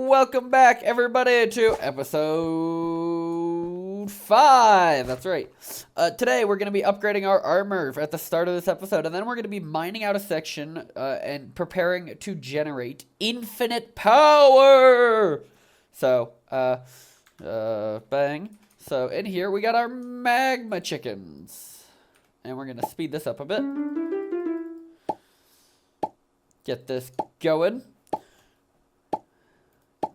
welcome back, everybody, to episode 5. That's right. Today, we're going to be upgrading our armor at the start of this episode, and then we're going to be mining out a section and preparing to generate infinite power. So, bang. So, in here, we got our magma chickens, and we're going to speed this up a bit. Get this going.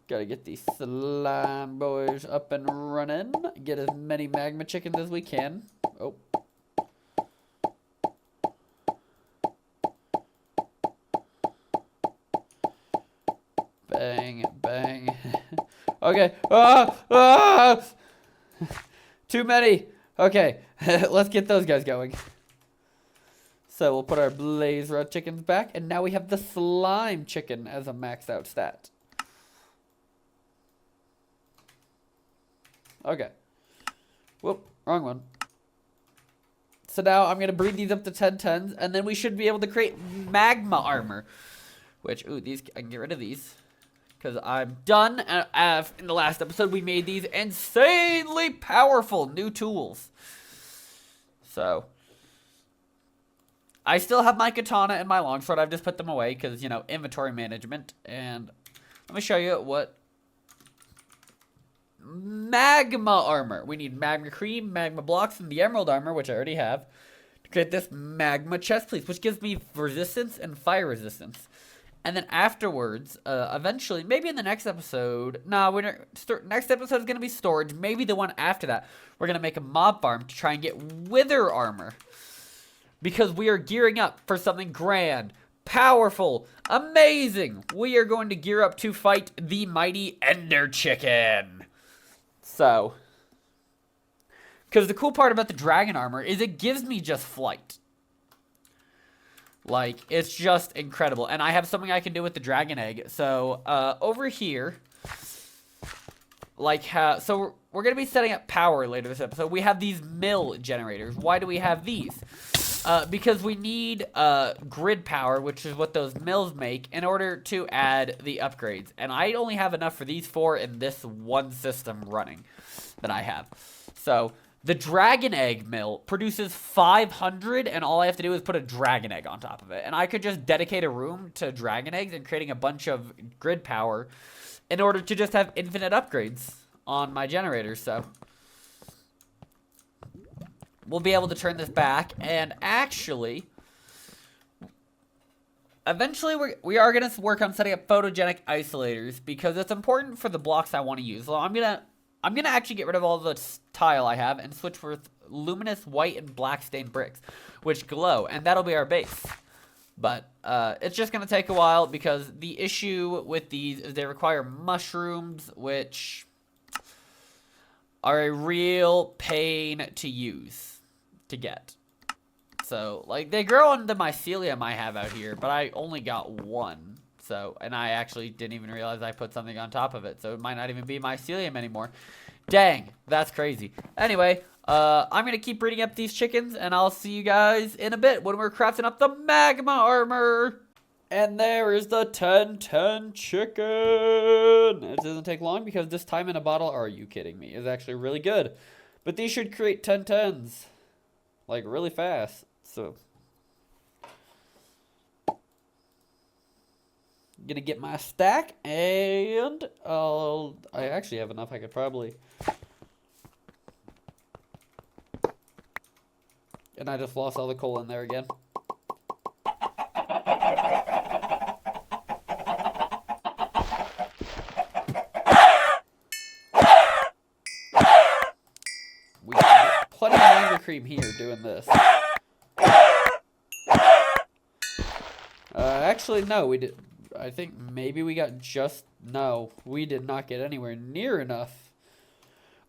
Gotta get these slime boys up and running. Get as many magma chickens as we can. Oh. Bang, bang. Okay. Too many. Okay. Let's get those guys going. So we'll put our blaze rod chickens back. And now we have the slime chicken as a maxed out stat. Okay. Whoop, wrong one. So now I'm going to breed these up to 10 tons, and then we should be able to create magma armor. Which, ooh, these, I can get rid of these. Because I'm done. In the last episode, we made these insanely powerful new tools. So, I still have my katana and my longsword. I've just put them away because, you know, inventory management. And let me show you what magma armor. We need magma cream, magma blocks, and the emerald armor, which I already have, to create this magma chest piece, which gives me resistance and fire resistance. And then afterwards, eventually, maybe in the next episode, next episode is going to be storage. Maybe the one after that, we're going to make a mob farm to try and get wither armor. Because we are gearing up for something grand, powerful, amazing. We are going to gear up to fight the mighty Ender Chicken. So, because the cool part about the dragon armor is it gives me just flight. Like, it's just incredible. And I have something I can do with the dragon egg. So, over here, like, so we're going to be setting up power later this episode. We have these mill generators. Why do we have these? Because we need grid power, which is what those mills make, in order to add the upgrades. And I only have enough for these 4 in this one system running that I have. So, the dragon egg mill produces 500, and all I have to do is put a dragon egg on top of it. And I could just dedicate a room to dragon eggs and creating a bunch of grid power in order to just have infinite upgrades on my generators. So, we'll be able to turn this back, and actually, eventually we are going to work on setting up photogenic isolators because it's important for the blocks I want to use. So I'm gonna actually get rid of all the tile I have and switch with luminous white and black stained bricks, which glow, and that'll be our base. But it's just going to take a while because the issue with these is they require mushrooms, which are a real pain to use, to get. So, like, they grow on the mycelium I have out here, but I only got one. So, and I actually didn't even realize I put something on top of it. So, it might not even be mycelium anymore. Dang, that's crazy. Anyway, I'm going to keep breeding up these chickens, and I'll see you guys in a bit when we're crafting up the magma armor. And there is the 10-10 chicken. It doesn't take long because this time in a bottle, are you kidding me, is actually really good. But these should create 10-10s, like, really fast. So, I'm gonna get my stack, and I actually have enough. I could probably, and I just lost all the coal in there again. We have plenty of mango cream here doing this. Actually, no, we did. I think maybe we got just... No, we did not get anywhere near enough.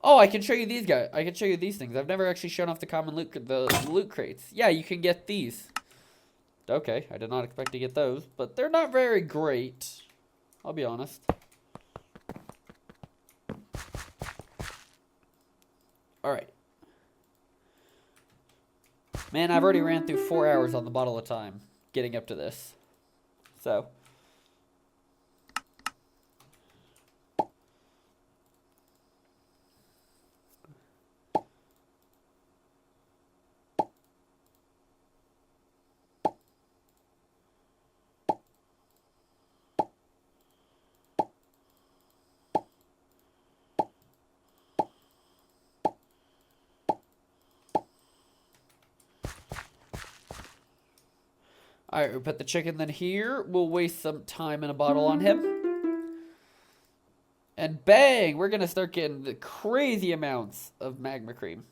Oh, I can show you these guys. I can show you these things. I've never actually shown off the common loot crates. Yeah, you can get these. Okay, I did not expect to get those, but they're not very great. I'll be honest. Alright. Man, I've already ran through 4 hours on the bottle of time getting up to this. So, Alright, we put the chicken then here. We'll waste some time in a bottle on him. And bang! We're gonna start getting the crazy amounts of magma cream.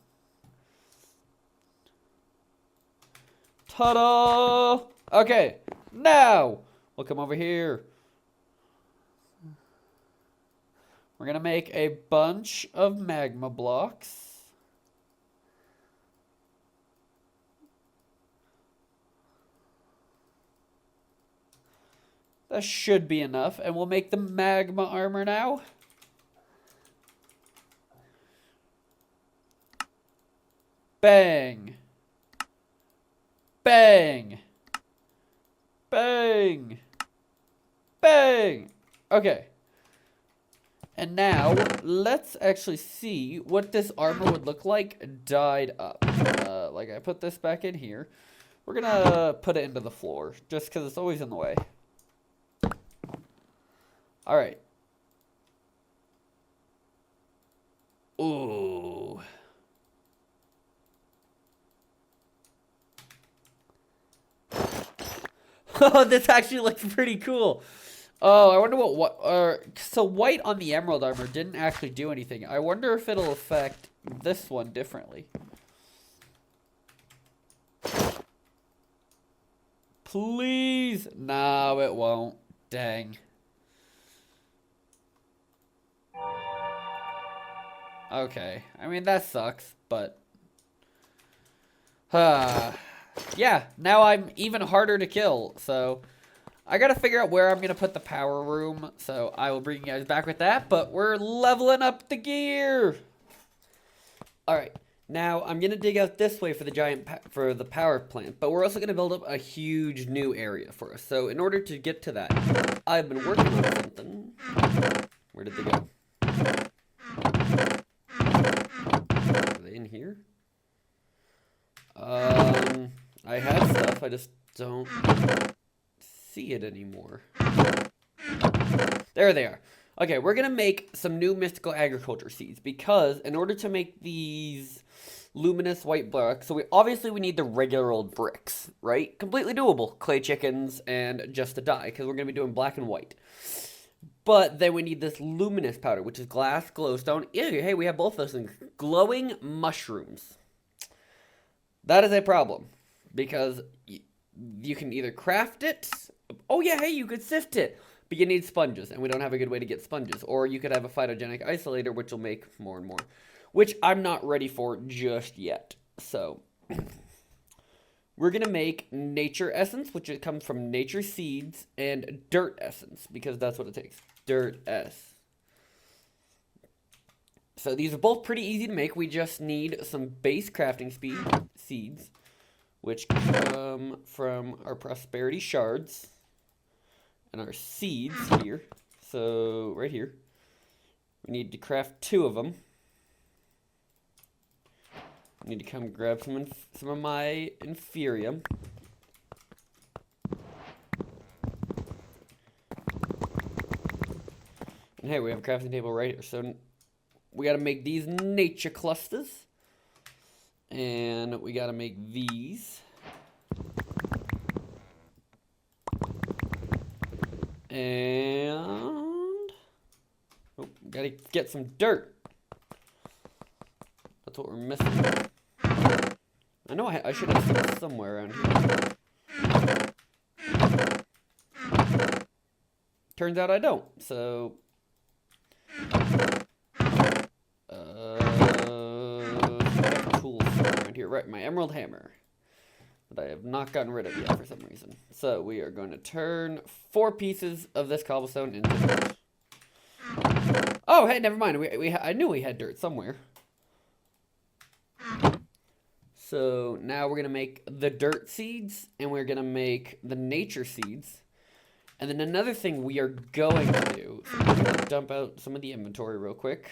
Ta-da! Okay, now we'll come over here. We're gonna make a bunch of magma blocks. That should be enough, and we'll make the magma armor now. Bang. Bang. Bang. Bang. Okay. And now, let's actually see what this armor would look like dyed up. Like I put this back in here. We're gonna put it into the floor, just because it's always in the way. Alright. Ooh. Oh, this actually looks pretty cool. Oh, I wonder so white on the emerald armor didn't actually do anything. I wonder if it'll affect this one differently. Please. No, it won't. Dang. Okay. I mean, that sucks, but... yeah, now I'm even harder to kill, so... I gotta figure out where I'm gonna put the power room, so I will bring you guys back with that, but we're leveling up the gear! Alright, now I'm gonna dig out this way for the power plant, but we're also gonna build up a huge new area for us. So in order to get to that, I've been working on something. Where did they go? Are they in here? I had stuff, I just don't see it anymore. There they are. Okay, we're gonna make some new mystical agriculture seeds because in order to make these luminous white blocks, so obviously we need the regular old bricks, right? Completely doable. Clay chickens and just a dye because we're gonna be doing black and white. But then we need this luminous powder, which is glass, glowstone. Ew, hey, we have both those things. Glowing mushrooms. That is a problem because you can either craft it. Oh yeah, hey, you could sift it. But you need sponges, and we don't have a good way to get sponges. Or you could have a phytogenic isolator, which will make more and more. Which I'm not ready for just yet. So, we're going to make nature essence, which it comes from nature seeds, and dirt essence, because that's what it takes. Dirt S. So these are both pretty easy to make. We just need some base crafting seeds, which come from our prosperity shards. And our seeds here, so right here, we need to craft 2 of them. I need to come grab some of my Inferium. And hey, we have a crafting table right here, so we got to make these nature clusters. And we got to make these. And oh, gotta get some dirt. That's what we're missing. I know I should have some somewhere around here. Turns out I don't. So tools around here. Right, my emerald hammer. That I have not gotten rid of yet for some reason. So we are going to turn 4 pieces of this cobblestone into dirt. Oh, hey, never mind. I knew we had dirt somewhere. So now we're going to make the dirt seeds, and we're going to make the nature seeds. And then another thing we are going to do, so I'm going to dump out some of the inventory real quick.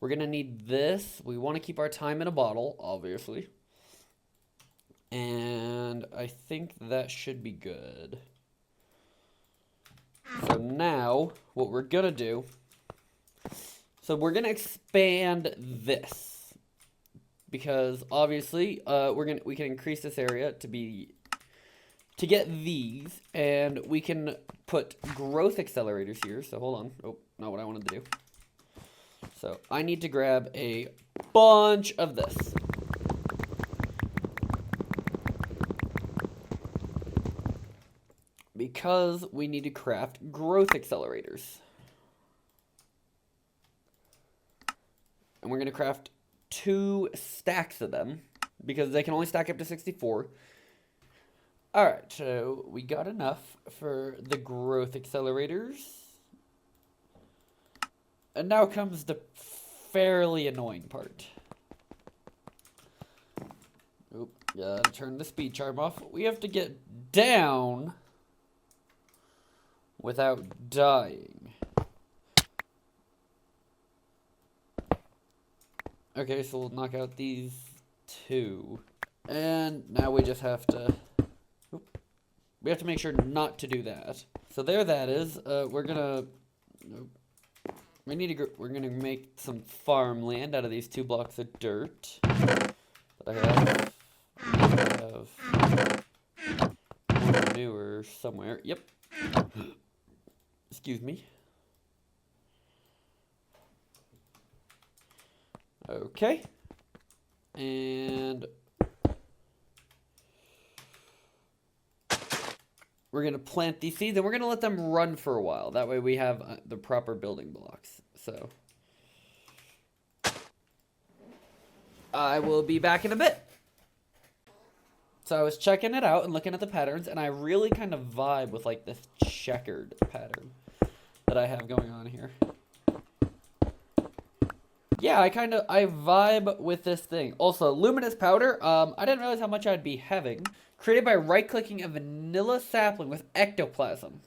We're going to need this. We want to keep our time in a bottle, obviously. And I think that should be good. So now, what we're going to do, so we're going to expand this. Because obviously, we can increase this area to be to get these, and we can put growth accelerators here. So hold on. Oh, not what I wanted to do. So I need to grab a bunch of this. Because we need to craft growth accelerators. And we're going to craft 2 stacks of them, because they can only stack up to 64. Alright, so we got enough for the growth accelerators. And now comes the fairly annoying part. Oop, gotta turn the speed charm off. We have to get down without dying. Okay, so we'll knock out these 2. And now we just have to... We have to make sure not to do that. So there that is. We're gonna... We're gonna make some farmland out of these 2 blocks of dirt that I have one manure somewhere. Yep. Excuse me. Okay. And we're going to plant these seeds, and we're going to let them run for a while. That way we have the proper building blocks. So I will be back in a bit. So I was checking it out and looking at the patterns, and I really kind of vibe with like this checkered pattern that I have going on here. Yeah, I vibe with this thing. Also, luminous powder, I didn't realize how much I'd be having. Created by right-clicking a vanilla sapling with ectoplasm,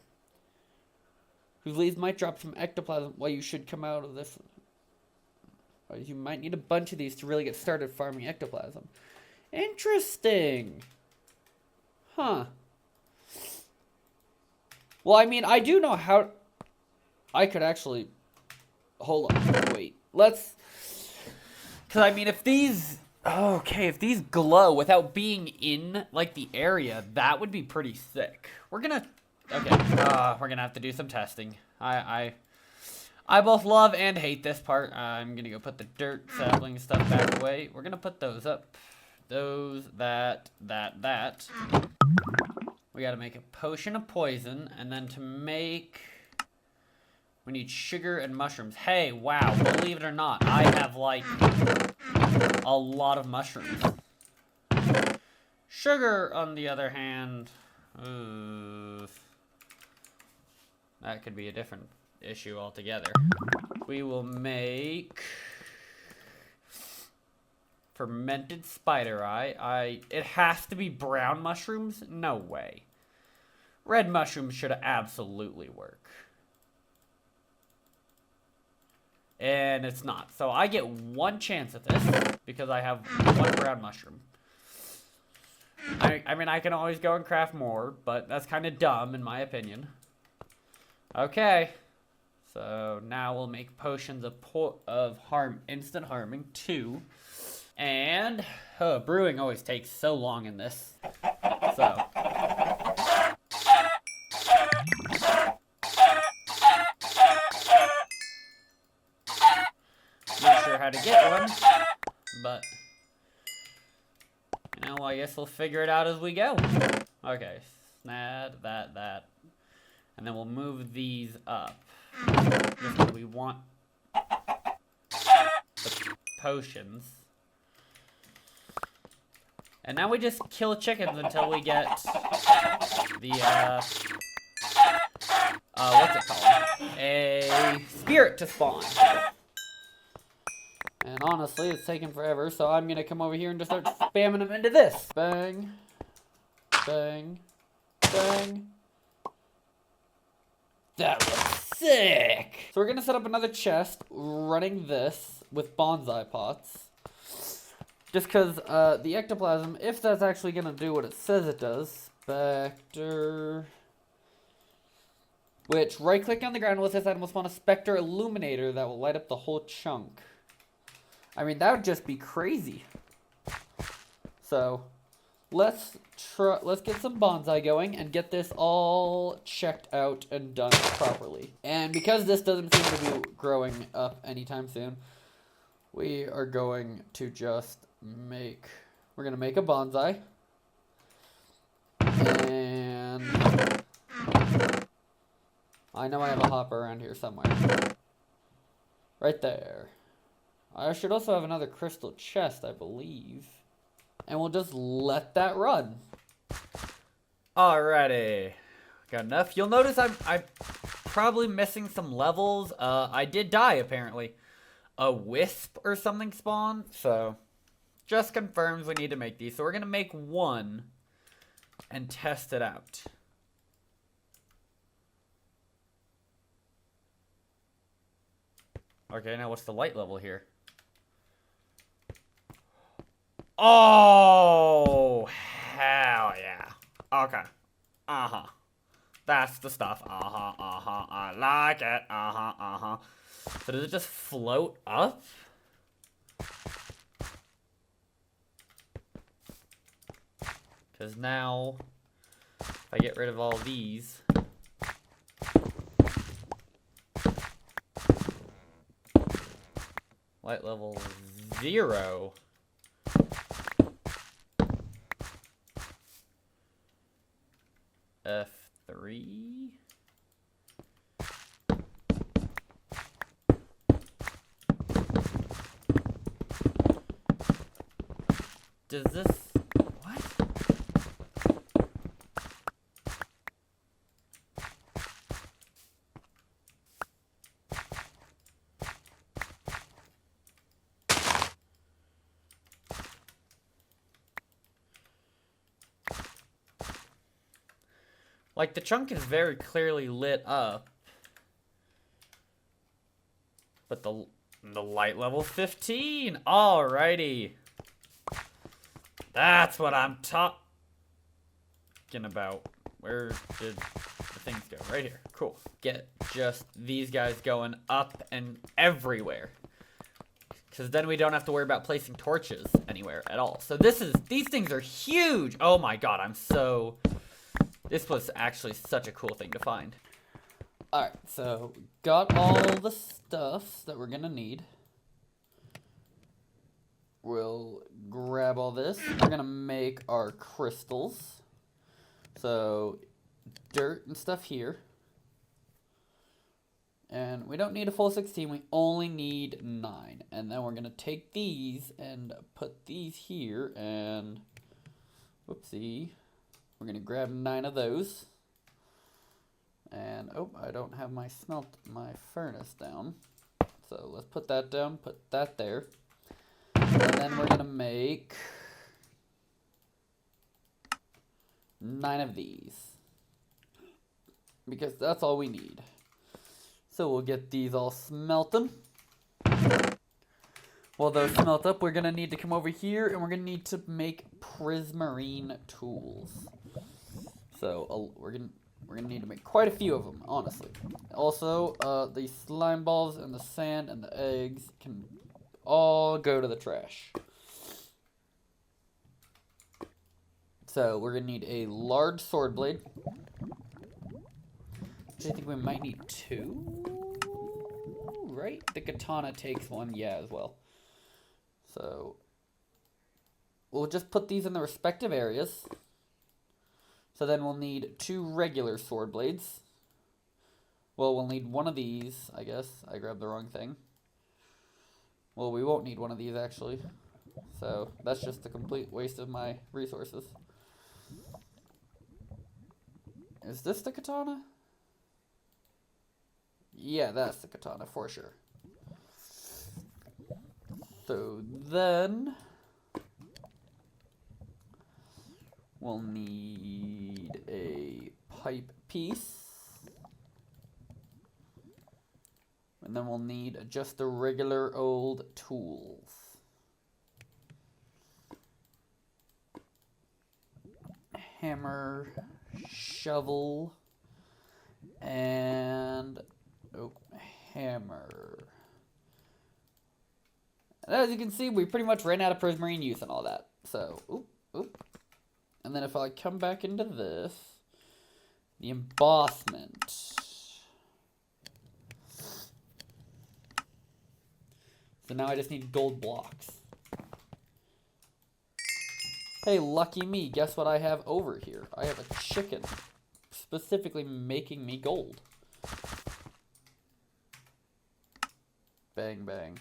whose leaves might drop some ectoplasm. Well, you should come out of this. You might need a bunch of these to really get started farming ectoplasm. Interesting. Huh. Well, I mean, I do know how... I could actually... Hold on. Wait. Let's... Because, I mean, if these... Okay, if these glow without being in, like, the area, that would be pretty sick. We're gonna... Okay. We're gonna have to do some testing. I both love and hate this part. I'm gonna go put the dirt sapling stuff back away. We're gonna put those up. Those, that. We gotta make a potion of poison, and then to make... We need sugar and mushrooms. Hey, wow, believe it or not, I have, like, a lot of mushrooms. Sugar, on the other hand, that could be a different issue altogether. We will make fermented spider eye. It has to be brown mushrooms? No way. Red mushrooms should absolutely work. And it's not. So I get 1 chance at this because I have 1 brown mushroom. I mean, I can always go and craft more, but that's kind of dumb in my opinion. Okay. So now we'll make potions of instant harming 2. And brewing always takes so long in this. So not sure how to get one, but you know, I guess we'll figure it out as we go. Okay, snap that, and then we'll move these up. Just 'cause we want the potions. And now we just kill chickens until we get the, what's it called? A spirit to spawn. And honestly, it's taking forever, so I'm gonna come over here and just start spamming them into this. Bang. Bang. Bang. That was sick! So we're gonna set up another chest running this with bonsai pots. Just because the ectoplasm, if that's actually going to do what it says it does, Spectre, which right-click on the ground with this item will spawn a Spectre Illuminator that will light up the whole chunk. I mean, that would just be crazy. So, let's get some bonsai going and get this all checked out and done properly. And because this doesn't seem to be growing up anytime soon, we are going to just we're gonna make a bonsai. And I know I have a hopper around here somewhere. Right there. I should also have another crystal chest, I believe. And we'll just let that run. Alrighty. Got enough. You'll notice I'm probably missing some levels. I did die, apparently. A wisp or something spawned, so just confirms we need to make these. So we're going to make one and test it out. Okay, now what's the light level here? Oh, hell yeah. Okay. Uh-huh. That's the stuff. Uh-huh, uh-huh. I like it. Uh-huh, uh-huh. So does it just float up? Because now, if I get rid of all these... Light level 0. F3. Does this... What? Like, the chunk is very clearly lit up. But the light level 15. Alrighty. That's what I'm talking about. Where did the things go? Right here. Cool. Get just these guys going up and everywhere. Because then we don't have to worry about placing torches anywhere at all. So these things are huge. Oh my god, this was actually such a cool thing to find. Alright, so got all the stuff that we're gonna need. We'll grab all this. We're gonna make our crystals. So dirt and stuff here. And we don't need a full 16, we only need 9. And then we're gonna take these and put these here and whoopsie. We're gonna grab 9 of those. And oh, I don't have my furnace down. So let's put that down, put that there. And then we're gonna make 9 of these. Because that's all we need. So we'll get these all smelting. While those smelt up, we're gonna need to come over here and we're gonna need to make prismarine tools. So we're gonna need to make quite a few of them, honestly. Also, the slime balls and the sand and the eggs can all go to the trash. So we're gonna need a large sword blade. Which I think we might need 2, right? The katana takes 1, yeah, as well. So we'll just put these in the respective areas. So then we'll need 2 regular sword blades. Well, we'll need 1 of these, I guess. I grabbed the wrong thing. Well, we won't need 1 of these, actually. So that's just a complete waste of my resources. Is this the katana? Yeah, that's the katana for sure. So then we'll need a pipe piece. And then we'll need just the regular old tools. Hammer, shovel, and hammer. And as you can see, we pretty much ran out of prismarine use and all that. So, And then if I come back into this, the embossment. So now I just need gold blocks. Hey, lucky me, guess what I have over here? I have a chicken, specifically making me gold. Bang, bang.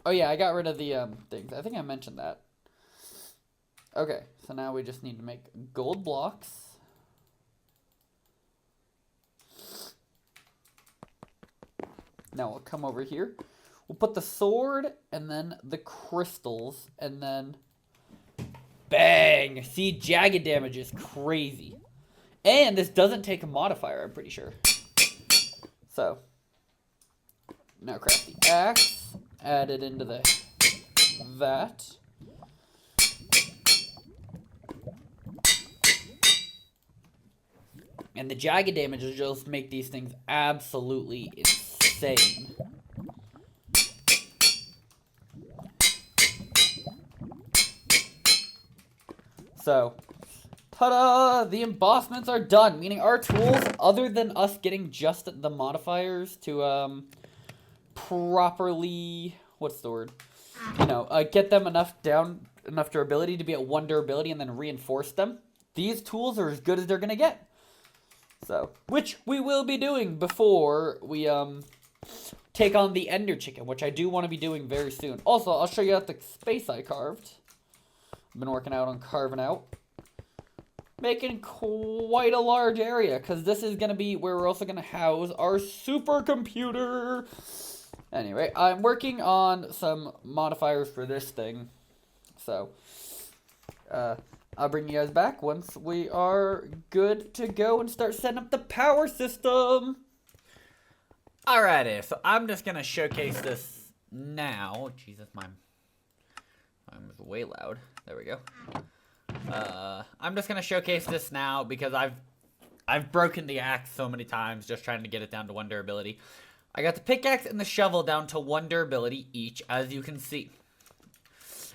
Oh yeah, I got rid of the things. I think I mentioned that. Okay, so now we just need to make gold blocks. Now we'll come over here. We'll put the sword and then the crystals and then bang! See, jagged damage is crazy. And this doesn't take a modifier, I'm pretty sure. So, now craft the axe, add it into that. And the jagged damage will just make these things absolutely insane. So, ta-da! The embossments are done, meaning our tools, other than us getting just the modifiers to properly, what's the word? You know, get them enough durability to be at 1 durability and then reinforce them. These tools are as good as they're gonna get. So, which we will be doing before we take on the Ender Chicken, which I do want to be doing very soon. Also, I'll show you the space I carved. I've been working out on carving out. Making quite a large area, because this is going to be where we're also going to house our supercomputer. Anyway, I'm working on some modifiers for this thing. So, I'll bring you guys back once we are good to go and start setting up the power system. Alrighty, so I'm just going to showcase this now. Jesus, mine was way loud. There we go. I'm just going to showcase this now because I've broken the axe so many times just trying to get it down to 1 durability. I got the pickaxe and the shovel down to 1 durability each, as you can see.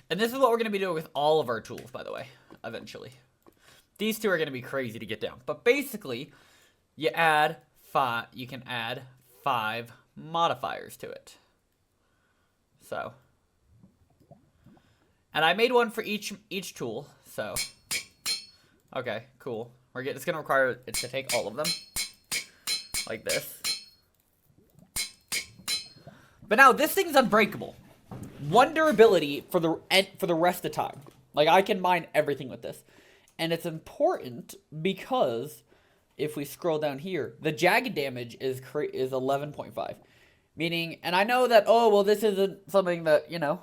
And this is what we're going to be doing with all of our tools, by the way, eventually. These two are going to be crazy to get down. But basically, you can add 5 modifiers to it. So, and I made one for each tool. So, okay, cool. It's going to require it to take all of them, like this. But now this thing's unbreakable. 1 durability for the rest of the time. Like, I can mine everything with this, and it's important because if we scroll down here, the jagged damage is 11.5, meaning, and I know that this isn't something that, you know.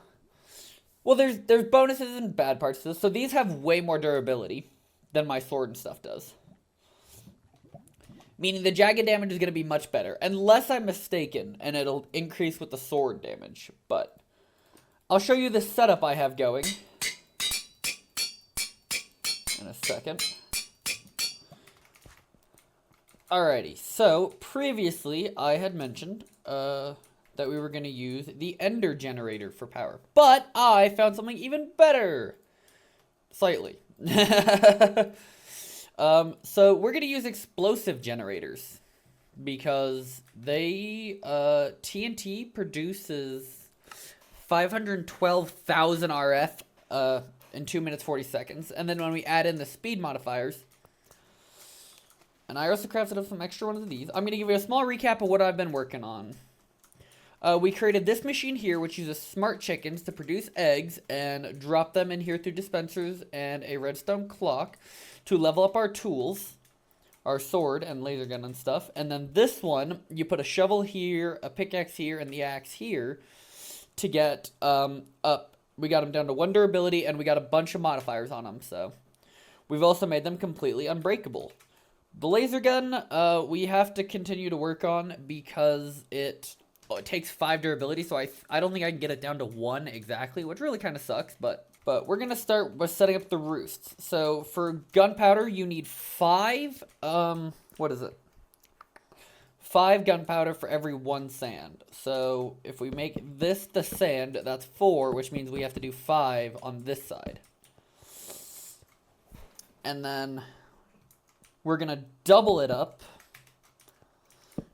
Well, there's bonuses and bad parts to this. So these have way more durability than my sword and stuff does. Meaning the jagged damage is going to be much better. Unless I'm mistaken, and it'll increase with the sword damage. But I'll show you the setup I have going in a second. Alrighty, so previously I had mentioned that we were going to use the Ender generator for power. But I found something even better. Slightly. So we're going to use explosive generators. Because they, TNT produces 512,000 RF in 2 minutes 40 seconds. And then when we add in the speed modifiers, and I also crafted up some extra ones of these. I'm going to give you a small recap of what I've been working on. We created this machine here, which uses smart chickens to produce eggs and drop them in here through dispensers and a redstone clock to level up our tools, our sword and laser gun and stuff. And then this one, you put a shovel here, a pickaxe here, and the axe here to get up. We got them down to 1 durability, and we got a bunch of modifiers on them. So we've also made them completely unbreakable. The laser gun, we have to continue to work on because it takes 5 durability, so I don't think I can get it down to 1 exactly, which really kind of sucks, but we're going to start with setting up the roosts. So for gunpowder, you need 5, 5 gunpowder for every 1 sand. So if we make this the sand, that's 4, which means we have to do 5 on this side. And then we're going to double it up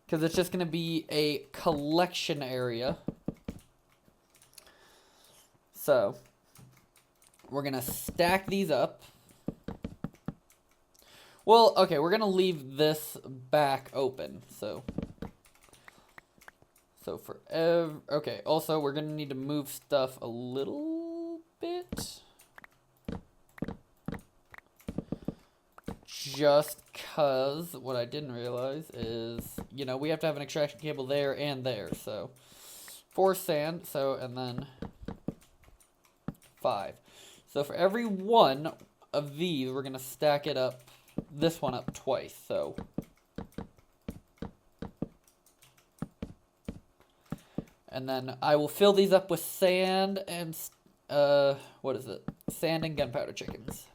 because it's just going to be a collection area. So we're going to stack these up. Well, okay, we're going to leave this back open. So for okay, also we're going to need to move stuff a little bit. Just cuz what I didn't realize is, you know, we have to have an extraction cable there and there. So 4 sand, so, and then 5. So for every one of these, we're going to stack it up, this one up twice, so. And then I will fill these up with sand and, what is it? Sand and gunpowder chickens.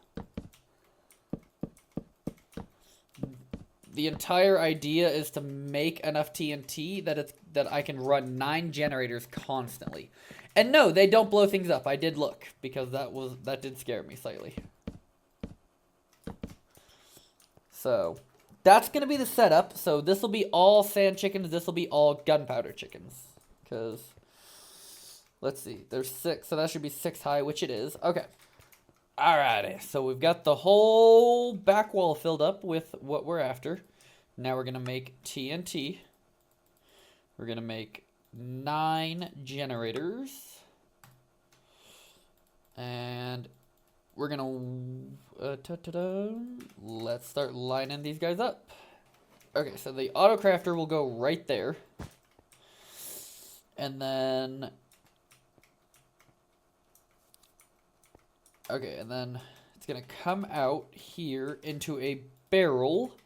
The entire idea is to make enough TNT that I can run 9 generators constantly. And no, they don't blow things up. I did look because that did scare me slightly. So that's gonna be the setup. So this will be all sand chickens. This will be all gunpowder chickens. Cause let's see, there's 6, so that should be 6 high, which it is. Okay. Alrighty, so we've got the whole back wall filled up with what we're after. Now we're going to make TNT. We're going to make 9 generators. And we're going to... let's start lining these guys up. Okay, so the auto crafter will go right there. And then... okay, and then it's going to come out here into a barrel,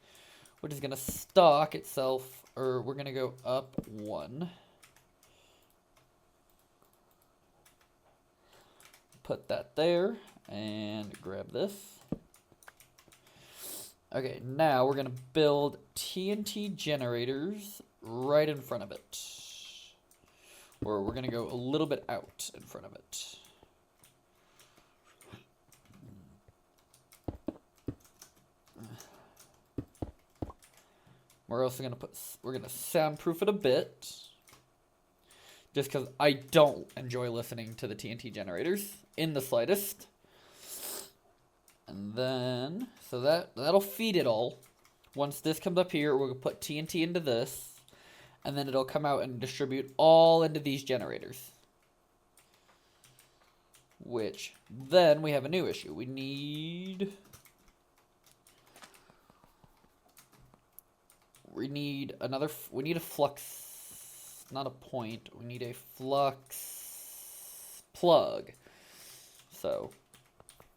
which is going to stock itself, or we're going to go up 1. Put that there, and grab this. Okay, now we're going to build TNT generators right in front of it. Or we're going to go a little bit out in front of it. We're also we're gonna soundproof it a bit, just because I don't enjoy listening to the TNT generators in the slightest. And then, so that'll feed it all. Once this comes up here, we're gonna put TNT into this, and then it'll come out and distribute all into these generators. Which, then we have a new issue. We need a flux, not a point, we need a flux plug. So,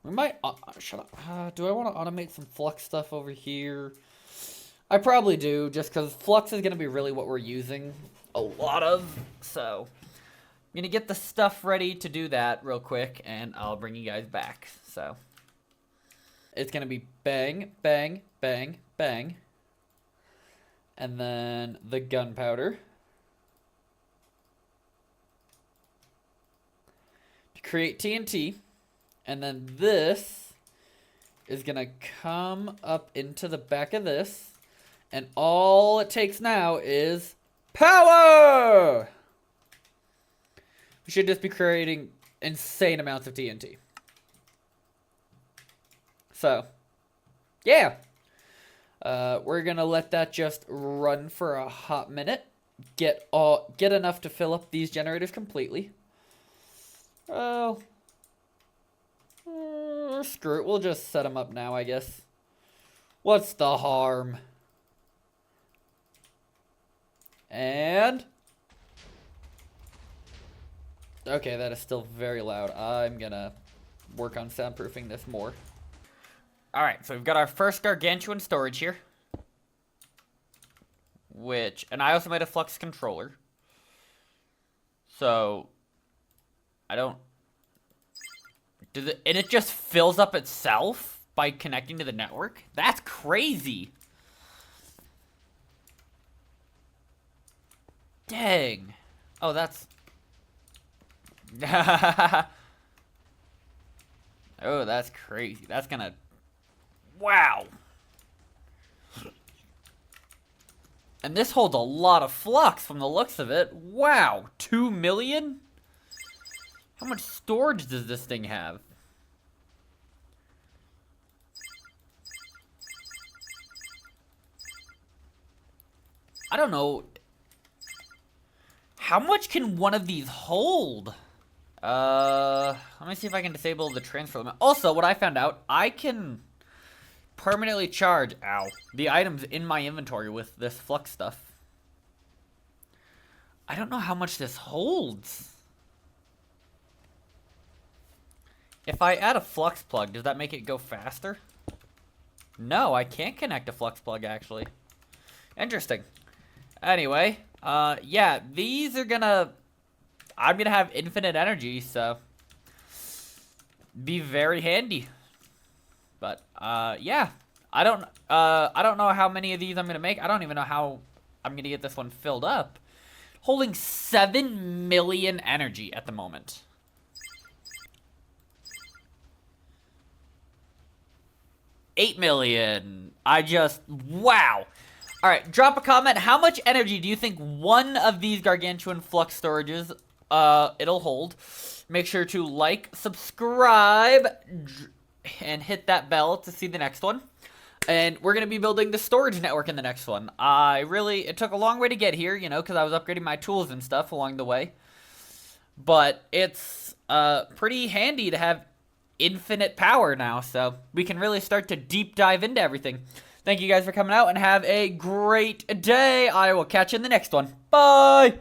we might, shut up, do I want to automate some flux stuff over here? I probably do, just because flux is going to be really what we're using a lot of, so. I'm going to get the stuff ready to do that real quick, and I'll bring you guys back, so. It's going to be bang, bang, bang, bang. And then the gunpowder. To create TNT. And then this is going to come up into the back of this. And all it takes now is power! We should just be creating insane amounts of TNT. So, yeah. We're gonna let that just run for a hot minute. Get enough to fill up these generators completely. Well, screw it. We'll just set them up now, I guess. What's the harm? And okay, that is still very loud. I'm gonna work on soundproofing this more. Alright, so we've got our first gargantuan storage here. And I also made a flux controller. So, and it just fills up itself by connecting to the network? That's crazy! Dang. Oh, that's... oh, that's crazy. That's gonna Wow. And this holds a lot of flux from the looks of it. Wow. 2 million? How much storage does this thing have? I don't know. How much can one of these hold? Let me see if I can disable the transfer limit. Also, what I found out, I can permanently charge, the items in my inventory with this flux stuff. I don't know how much this holds. If I add a flux plug, does that make it go faster? No, I can't connect a flux plug, actually. Interesting. Anyway, yeah, these are gonna... I'm gonna have infinite energy, so... be very handy. But, yeah. I don't know how many of these I'm gonna make. I don't even know how I'm gonna get this one filled up. Holding 7 million energy at the moment. $8 million. Wow. All right, drop a comment. How much energy do you think one of these gargantuan flux storages it'll hold? Make sure to like, subscribe, and hit that bell to see the next one. And we're going to be building the storage network in the next one. It took a long way to get here, you know, because I was upgrading my tools and stuff along the way. But it's pretty handy to have infinite power now, so we can really start to deep dive into everything. Thank you guys for coming out, and have a great day. I will catch you in the next one. Bye!